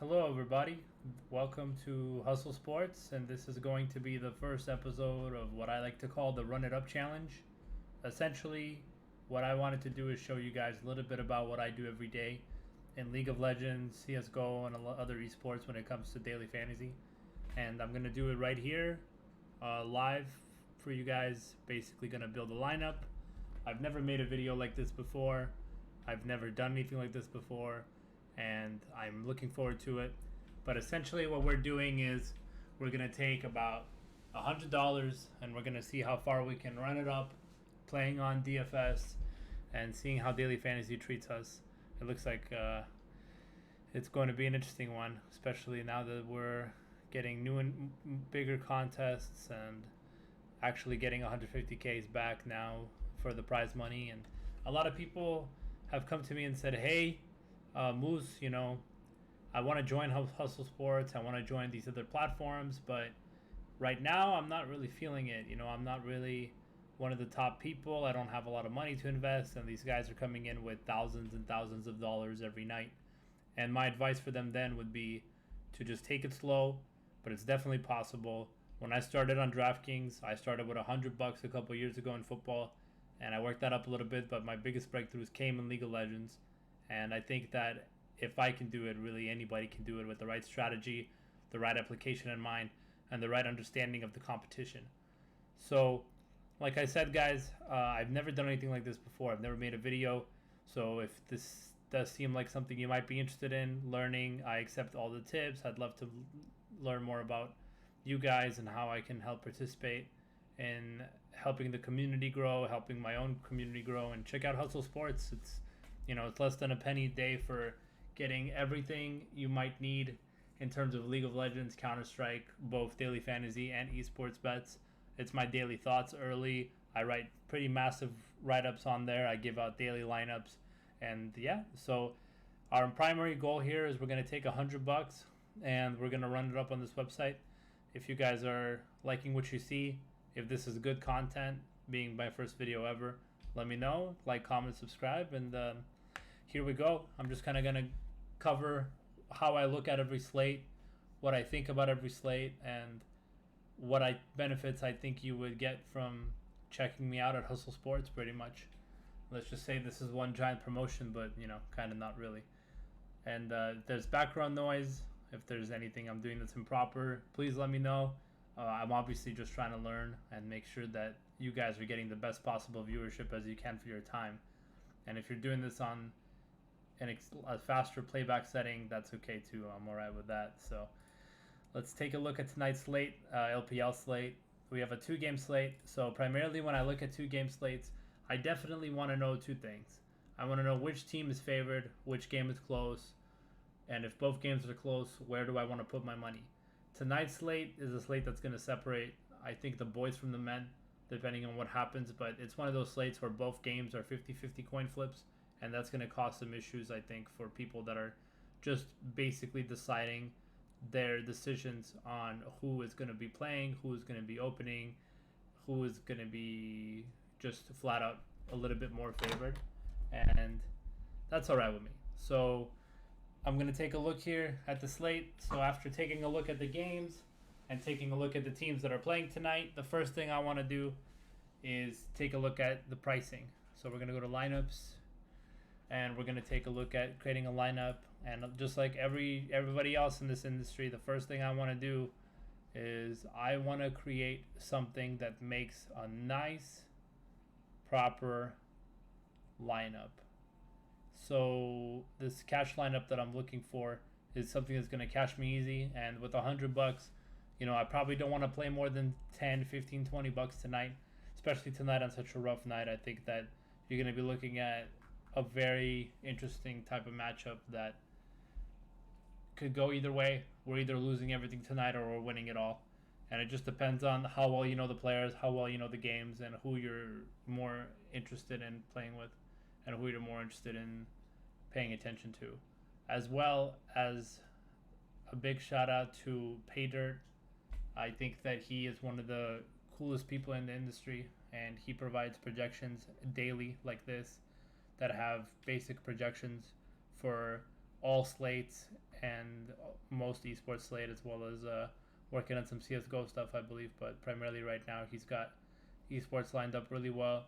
Hello, everybody. Welcome to Hustle Sports, and this is going to be the first episode of what I like to call the Run It Up Challenge. Essentially, what I wanted to do is show you guys a little bit about what I do every day in League of Legends, CSGO, and other esports when it comes to daily fantasy. And I'm going to do it right here, live for you guys. Basically, going to build a lineup. I've never made a video like this before. I've never done anything like this before, and I'm looking forward to it. But essentially what we're doing is we're going to take about $100 and we're going to see how far we can run it up playing on DFS and seeing how daily fantasy treats us. It looks like it's going to be an interesting one, especially now that we're getting new and bigger contests and actually getting 150Ks back now for the prize money. And a lot of people have come to me and said, hey, Moose, I want to join Hustle Sports. I want to join these other platforms, but right now I'm not really feeling it. I'm not really one of the top people. I don't have a lot of money to invest, and these guys are coming in with thousands and thousands of dollars every night. And my advice for them then would be to just take it slow, but it's definitely possible. When I started on DraftKings, I started with $100 a couple years ago in football, and I worked that up a little bit, but my biggest breakthroughs came in League of Legends. And I think that if I can do it, really anybody can do it with the right strategy, the right application in mind, and the right understanding of the competition. So, like I said, guys, I've never done anything like this before. I've never made a video. So if this does seem like something you might be interested in learning, I accept all the tips. I'd love to learn more about you guys and how I can help participate in helping the community grow, helping my own community grow. And check out Hustle Sports. It's less than a penny a day for getting everything you might need in terms of League of Legends, Counter-Strike, both daily fantasy and esports bets. It's my daily thoughts early. I write pretty massive write-ups on there. I give out daily lineups. And so our primary goal here is we're going to take $100 and we're going to run it up on this website. If you guys are liking what you see, if this is good content, being my first video ever, let me know. Like, comment, subscribe, and here we go. I'm just kind of going to cover how I look at every slate, what I think about every slate, and what benefits I think you would get from checking me out at Hustle Sports, pretty much. Let's just say this is one giant promotion, but, kind of not really. And there's background noise. If there's anything I'm doing that's improper, please let me know. I'm obviously just trying to learn and make sure that you guys are getting the best possible viewership as you can for your time. And if you're doing this on a faster playback setting, that's okay too. I'm all right with that. So let's take a look at tonight's slate, LPL slate. We have a 2-game slate. So primarily when I look at 2-game slates, I definitely want to know two things. I want to know which team is favored, which game is close, and if both games are close, where do I want to put my money? Tonight's slate is a slate that's going to separate, I think, the boys from the men, depending on what happens. But it's one of those slates where both games are 50-50 coin flips, and that's going to cause some issues, I think, for people that are just basically deciding their decisions on who is going to be playing, who is going to be opening, who is going to be just flat out a little bit more favored. And that's all right with me. So I'm going to take a look here at the slate. So after taking a look at the games and taking a look at the teams that are playing tonight, the first thing I want to do is take a look at the pricing. So we're going to go to lineups, and we're going to take a look at creating a lineup. And just like everybody else in this industry, the first thing I want to do is I want to create something that makes a nice, proper lineup. So this cash lineup that I'm looking for is something that's going to cash me easy. And with $100, I probably don't want to play more than 10, 15, $20 tonight, especially tonight on such a rough night. I think that you're going to be looking at a very interesting type of matchup that could go either way. We're either losing everything tonight or we're winning it all. And it just depends on how well you know the players, how well you know the games, and who you're more interested in playing with, and who you're more interested in paying attention to. As well as a big shout out to Paydirt. I think that he is one of the coolest people in the industry, and he provides projections daily like this that have basic projections for all slates and most esports slate, as well as working on some CSGO stuff, I believe. But primarily right now, he's got esports lined up really well.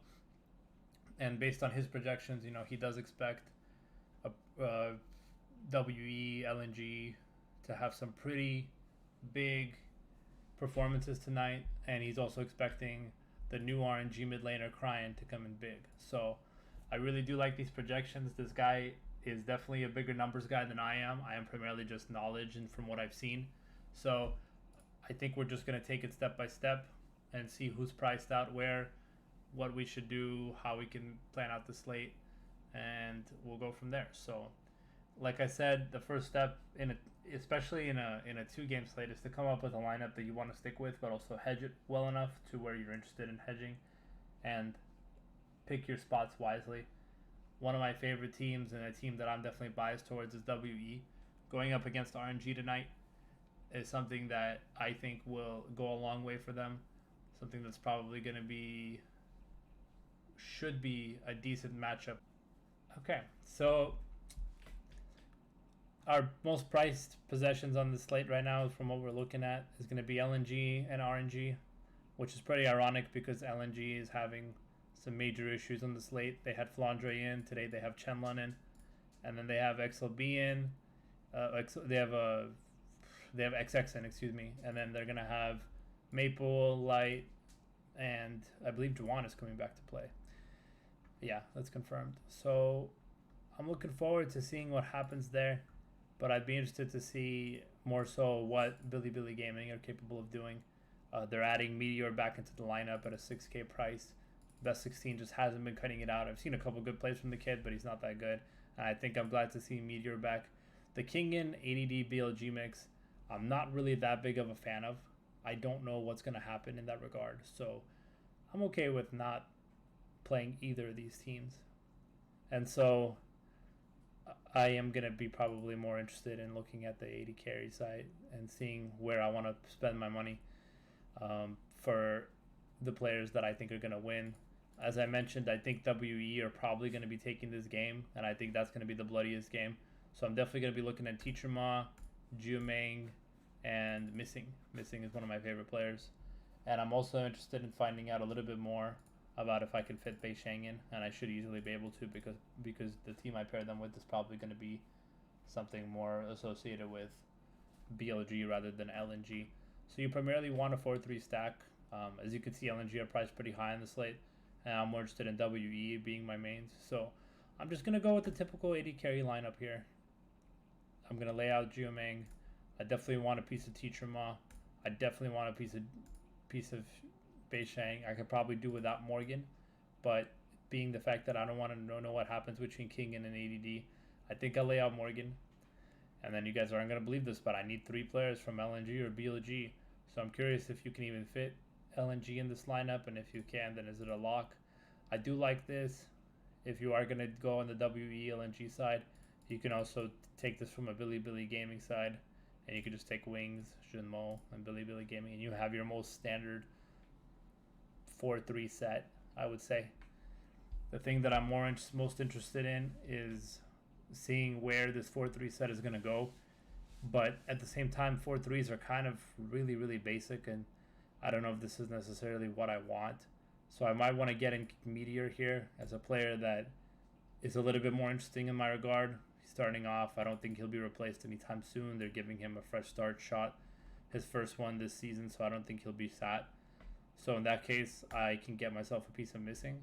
And based on his projections, he does expect a WE, LNG to have some pretty big performances tonight. And he's also expecting the new RNG mid laner Cryan to come in big. So I really do like these projections. This guy is definitely a bigger numbers guy than I am. I am primarily just knowledge and from what I've seen. So I think we're just going to take it step by step and see who's priced out where, what we should do, how we can plan out the slate, and we'll go from there. So like I said, the first step especially in a 2-game slate is to come up with a lineup that you want to stick with, but also hedge it well enough to where you're interested in hedging, and pick your spots wisely. One of my favorite teams, and a team that I'm definitely biased towards, is WE. Going up against RNG tonight is something that I think will go a long way for them. Something that's probably going to should be a decent matchup. Okay, so our most priced possessions on the slate right now, from what we're looking at, is going to be LNG and RNG, which is pretty ironic because LNG is having some major issues on the slate. They had Flandre in today. They have Chenlun in, and then they have XLB in. They have XX in, excuse me, and then they're gonna have Maple, Light, and I believe Juwan is coming back to play. Yeah, that's confirmed. So I'm looking forward to seeing what happens there, but I'd be interested to see more so what Bilibili Gaming are capable of doing. They're adding Meteor back into the lineup at a 6K price. Best 16 just hasn't been cutting it out. I've seen a couple good plays from the kid, but he's not that good. And I think I'm glad to see Meteor back. The Kingin ADD BLG mix, I'm not really that big of a fan of. I don't know what's going to happen in that regard. So I'm okay with not playing either of these teams. And so I am going to be probably more interested in looking at the 80 carry side and seeing where I want to spend my money for the players that I think are going to win. As I mentioned, I think WE are probably going to be taking this game, and I think that's going to be the bloodiest game. So I'm definitely going to be looking at Teacher Ma, Jiumeng, and Missing. Missing is one of my favorite players. And I'm also interested in finding out a little bit more about if I can fit Bei Shang in, and I should easily be able to because the team I pair them with is probably going to be something more associated with BLG rather than LNG. So you primarily want a 4-3 stack. As you can see, LNG are priced pretty high on the slate, and I'm more interested in WE being my mains. So I'm just going to go with the typical 80 carry lineup here. I'm going to lay out Jiumeng. I definitely want a piece of Teacher Ma. I definitely want a piece of Bei Shang. I could probably do without Morgan, but being the fact that I don't want to know what happens between King and an ADD, I think I'll lay out Morgan. And then you guys aren't going to believe this, but I need 3 players from LNG or BLG. So I'm curious if you can even fit LNG in this lineup, and if you can, then is it a lock? I do like this. If you are going to go on the WE LNG side, you can also take this from a Bilibili Gaming side, and you can just take Wings, Junmo, and Bilibili Gaming, and you have your most standard 4-3 set, I would say. The thing that I'm most interested in is seeing where this 4-3 set is going to go. But at the same time, 4-3s are kind of really, really basic, and I don't know if this is necessarily what I want. So I might want to get in Meteor here as a player that is a little bit more interesting in my regard. He's starting off. I don't think he'll be replaced anytime soon. They're giving him a fresh start shot, his first one this season, so I don't think he'll be sat. So in that case, I can get myself a piece of Missing,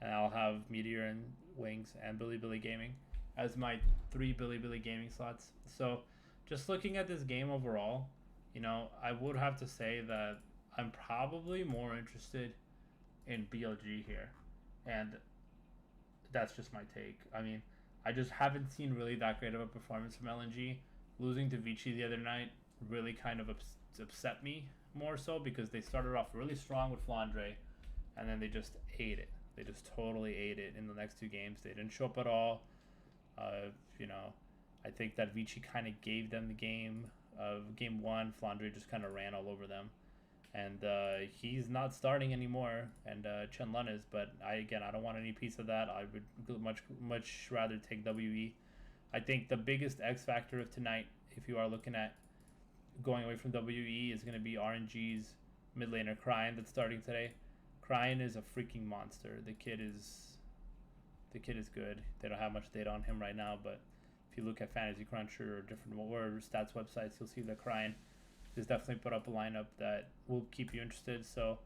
and I'll have Meteor and Wings and Bilibili Gaming as my 3 Bilibili Gaming slots. So just looking at this game overall, I would have to say that I'm probably more interested in BLG here, and that's just my take. I mean, I just haven't seen really that great of a performance from LNG. Losing to Vici the other night really kind of upset me more so because they started off really strong with Flandre, and then they just ate it. They just totally ate it in the next 2 games. They didn't show up at all. I think that Vici kind of gave them the game of game 1. Flandre just kind of ran all over them. And he's not starting anymore, and Chenlun is, but I don't want any piece of that. I would much rather take WE. I think the biggest X factor of tonight, if you are looking at going away from WE, is going to be RNG's mid laner Cryan that's starting today. Cryan is a freaking monster. The kid is good. They don't have much data on him right now, but if you look at Fantasy Cruncher or different stats websites, you'll see that Cryan has definitely put up a lineup that will keep you interested. So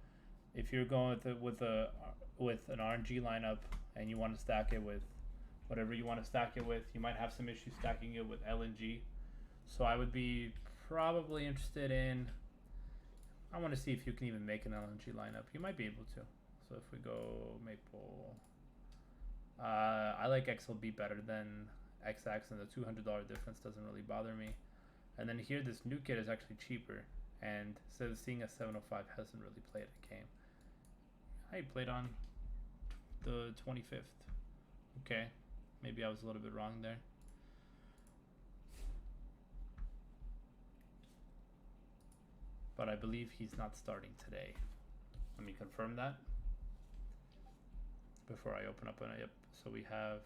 if you're going with an RNG lineup and you want to stack it with whatever you want to stack it with, you might have some issues stacking it with LNG. So I would be probably interested in, I want to see if you can even make an LNG lineup. You might be able to. So if we go Maple, I like XLB better than XX, and the $200 difference doesn't really bother me. And then here, this new kit is actually cheaper, and instead of seeing a 705, hasn't really played a game. I played on the 25th. Okay, maybe I was a little bit wrong there. But I believe he's not starting today. Let me confirm that before I open up an yep. So we have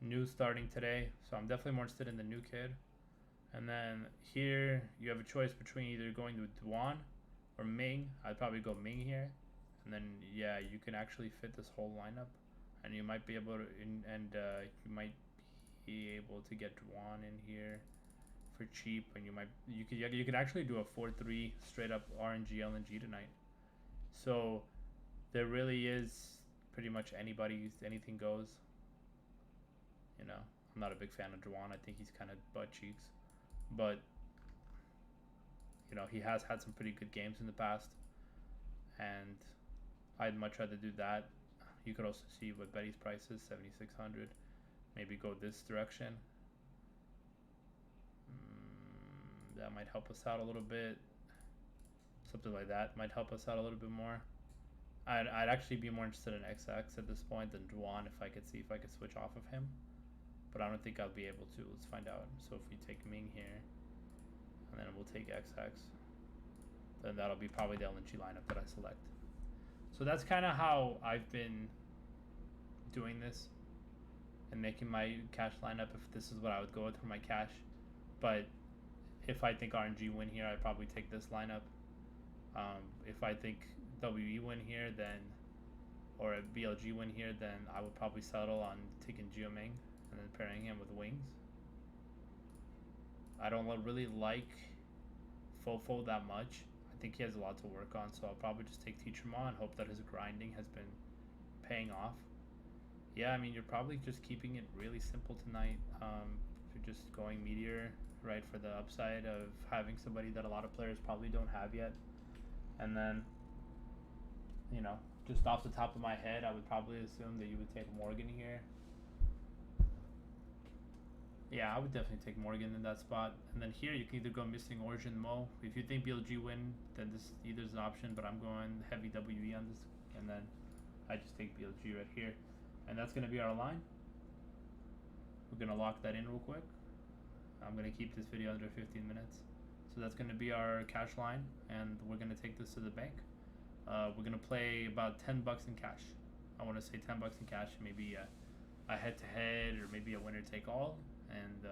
new starting today. So I'm definitely more interested in the new kid. And then here you have a choice between either going with Duan or Ming. I'd probably go Ming here. And then yeah, you can actually fit this whole lineup, and you might be able to you might be able to get Duan in here for cheap, and you could actually do a 4-3 straight up RNG LNG tonight. So there really is pretty much anything goes. You know, I'm not a big fan of Duan. I think he's kind of butt cheeks, but you know, he has had some pretty good games in the past, and I'd much rather do that. You could also see what Betty's price is, 7,600. Maybe go this direction. That might help us out a little bit. Something like that might help us out a little bit more. I'd actually be more interested in XX at this point than Duan if I could see if I could switch off of him. But I don't think I'll be able to. Let's find out. So if we take Ming here, and then we'll take XX, then that'll be probably the LNG lineup that I select. So that's kind of how I've been doing this and making my cash lineup, if this is what I would go with for my cash. But if I think RNG win here, I'd probably take this lineup. If I think WE win here, then, or a BLG win here, then I would probably settle on taking Geoming and then pairing him with Wings. I don't really like Fofo that much. I think he has a lot to work on, so I'll probably just take Teacher Ma and hope that his grinding has been paying off. Yeah, I mean, you're probably just keeping it really simple tonight. You're just going Meteor, right, for the upside of having somebody that a lot of players probably don't have yet. And then, you know, just off the top of my head, I would probably assume that you would take Morgan here. Yeah, I would definitely take Morgan in that spot. And then here, you can either go Missing Origin Mo. If you think BLG win, then this either is an option, but I'm going heavy WE on this. And then I just take BLG right here. And that's going to be our line. We're going to lock that in real quick. I'm going to keep this video under 15 minutes. So that's going to be our cash line, and we're going to take this to the bank. We're going to play about 10 bucks in cash. I want to say 10 bucks in cash, maybe a head-to-head or maybe a winner-take-all, and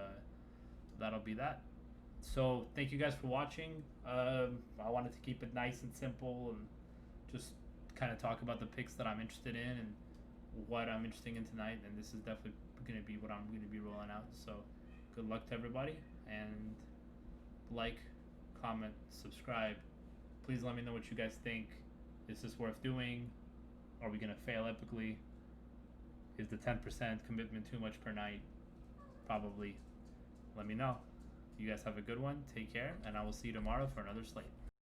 that'll be that. So thank you guys for watching. I wanted to keep it nice and simple and just kind of talk about the picks that I'm interested in and what I'm interested in tonight, and this is definitely going to be what I'm going to be rolling out. So good luck to everybody, and like, comment, subscribe. Please let me know what you guys think. Is this worth doing? Are we going to fail epically? Is the 10% commitment too much per night? Probably. Let me know. You guys have a good one. Take care, and I will see you tomorrow for another slate.